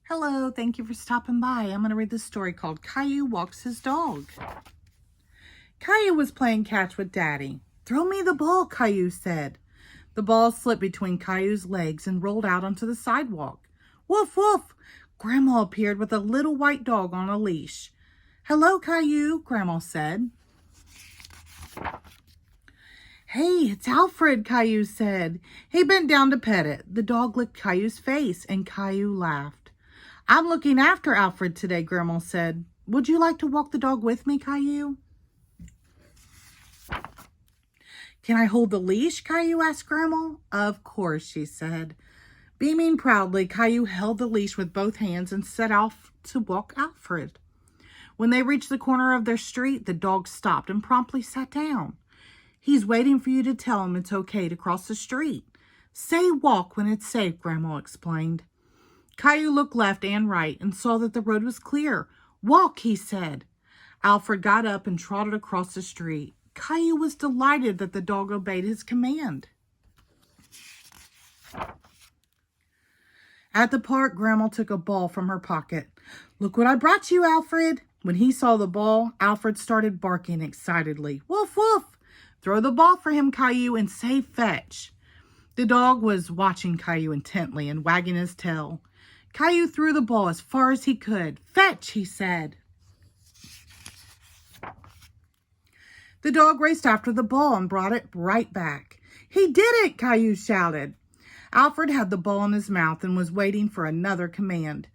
Hello, thank you for stopping by. I'm going to read this story called Caillou Walks His Dog. Caillou was playing catch with Daddy. "Throw me the ball," Caillou said. The ball slipped between Caillou's legs and rolled out onto the sidewalk. Woof, woof! Grandma appeared with a little white dog on a leash. "Hello, Caillou," Grandma said. "Hey, it's Alfred," Caillou said. He bent down to pet it. The dog licked Caillou's face, and Caillou laughed. "I'm looking after Alfred today," Grandma said. "Would you like to walk the dog with me, Caillou?" "Can I hold the leash?" Caillou asked Grandma. "Of course," she said. Beaming proudly, Caillou held the leash with both hands and set off to walk Alfred. When they reached the corner of their street, the dog stopped and promptly sat down. "He's waiting for you to tell him it's okay to cross the street. Say walk when it's safe," Grandma explained. Caillou looked left and right and saw that the road was clear. "Walk," he said. Alfred got up and trotted across the street. Caillou was delighted that the dog obeyed his command. At the park, Grandma took a ball from her pocket. "Look what I brought you, Alfred." When he saw the ball, Alfred started barking excitedly. "Woof, woof! Throw the ball for him, Caillou, and say fetch." The dog was watching Caillou intently and wagging his tail. Caillou threw the ball as far as he could. "Fetch," he said. The dog raced after the ball and brought it right back. "He did it!" Caillou shouted. Alfred had the ball in his mouth and was waiting for another command.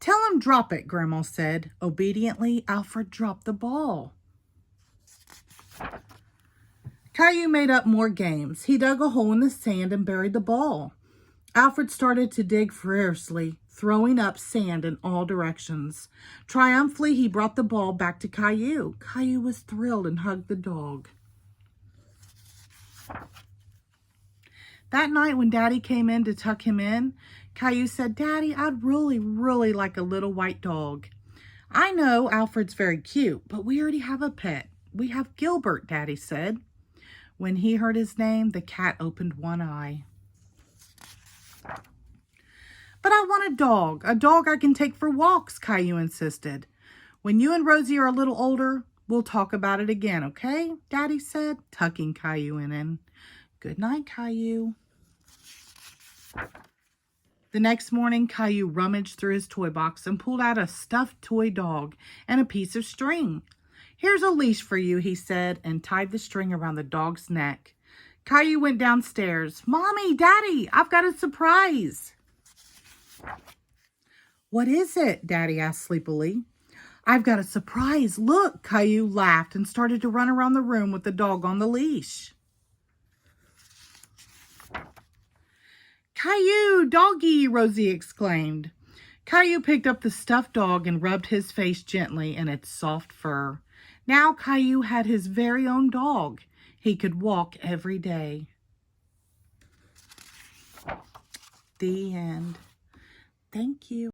"Tell him drop it," Grandma said. Obediently, Alfred dropped the ball. Caillou made up more games. He dug a hole in the sand and buried the ball. Alfred started to dig furiously, throwing up sand in all directions. Triumphantly, he brought the ball back to Caillou. Caillou was thrilled and hugged the dog. That night when Daddy came in to tuck him in, Caillou said, "Daddy, I'd really like a little white dog." "I know, Alfred's very cute, but we already have a pet. We have Gilbert," Daddy said. When he heard his name, the cat opened one eye. "But I want a dog I can take for walks," Caillou insisted. "When you and Rosie are a little older, we'll talk about it again, okay?" Daddy said, tucking Caillou in. "Good night, Caillou." The next morning, Caillou rummaged through his toy box and pulled out a stuffed toy dog and a piece of string. "Here's a leash for you," he said, and tied the string around the dog's neck. Caillou went downstairs. "Mommy, Daddy, I've got a surprise." "What is it?" Daddy asked sleepily. "I've got a surprise. Look," Caillou laughed and started to run around the room with the dog on the leash. "Caillou, doggy!" Rosie exclaimed. Caillou picked up the stuffed dog and rubbed his face gently in its soft fur. Now Caillou had his very own dog. He could walk every day. The end. Thank you.